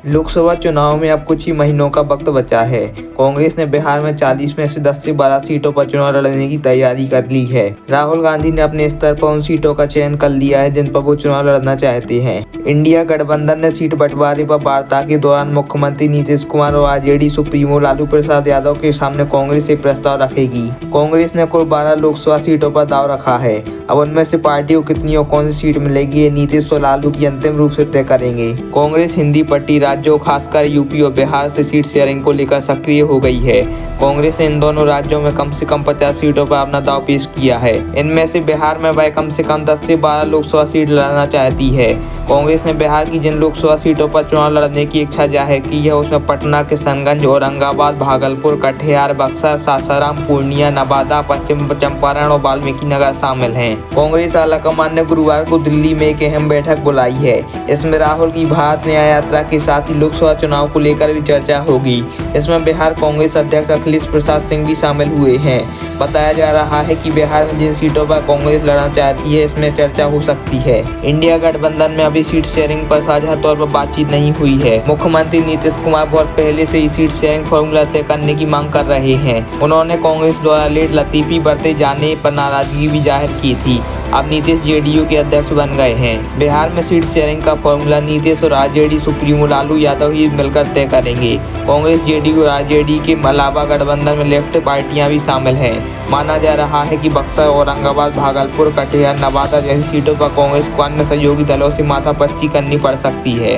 लोकसभा चुनाव में अब कुछ ही महीनों का वक्त बचा है। कांग्रेस ने बिहार में 40 में से 10 से 12 सीटों पर चुनाव लड़ने की तैयारी कर ली है। राहुल गांधी ने अपने स्तर पर उन सीटों का चयन कर लिया है जिन पर वो चुनाव लड़ना चाहते हैं। इंडिया गठबंधन ने सीट बंटवारे पर वार्ता के दौरान मुख्यमंत्री नीतीश कुमार और आरजेडी सुप्रीमो लालू प्रसाद यादव के सामने कांग्रेस से प्रस्ताव रखेगी। कांग्रेस ने कुल 12 लोकसभा सीटों पर दाव रखा है। अब उनमें से पार्टी को कितनी और कौन सी सीट मिलेगी, ये नीतीश और लालू की अंतिम रूप से तय करेंगे। कांग्रेस हिंदी पट्टी राज्यों खासकर यूपी और बिहार से सीट शेयरिंग को लेकर सक्रिय हो गई है। कांग्रेस ने इन दोनों राज्यों में कम से कम 50 सीटों पर अपना दाव पेश किया है। इनमें से बिहार में वह कम से कम 10 से 12 लोकसभा सीट लड़ना चाहती है। कांग्रेस ने बिहार की जिन लोकसभा सीटों पर चुनाव लड़ने की इच्छा जाहिर की है उसमें पटना, किशनगंज, औरंगाबाद, भागलपुर, कटिहार, बक्सर, सासाराम, पूर्णिया, नवादा, पश्चिम चंपारण और वाल्मीकि नगर शामिल हैं। कांग्रेस आलाकमान ने गुरुवार को दिल्ली में एक अहम बैठक बुलाई है। इसमें राहुल की भारत न्याय यात्रा के साथ ही लोकसभा चुनाव को लेकर भी चर्चा होगी। इसमें बिहार कांग्रेस अध्यक्ष अखिलेश प्रसाद सिंह भी शामिल हुए हैं। बताया जा रहा है कि बिहार में जिन सीटों पर कांग्रेस लड़ना चाहती है इसमें चर्चा हो सकती है। इंडिया गठबंधन में अभी सीट शेयरिंग पर साझा तौर पर बातचीत नहीं हुई है। मुख्यमंत्री नीतीश कुमार बहुत पहले से ही सीट शेयरिंग फॉर्मूला तय करने की मांग कर रहे हैं। उन्होंने कांग्रेस द्वारा लेट लतीफी बरते जाने पर नाराजगी भी जाहिर की थी। अब नीतीश जेडीयू के अध्यक्ष बन गए हैं। बिहार में सीट शेयरिंग का फॉर्मूला नीतीश और आरजेडी सुप्रीमो लालू यादव ही मिलकर तय करेंगे। कांग्रेस, जेडीयू और आरजेडी के अलावा गठबंधन में लेफ्ट पार्टियां भी शामिल हैं। माना जा रहा है कि बक्सर, औरंगाबाद, भागलपुर, कटिहार, नवादा जैसी सीटों पर कांग्रेस को अन्य सहयोगी दलों से माथापच्ची करनी पड़ सकती है।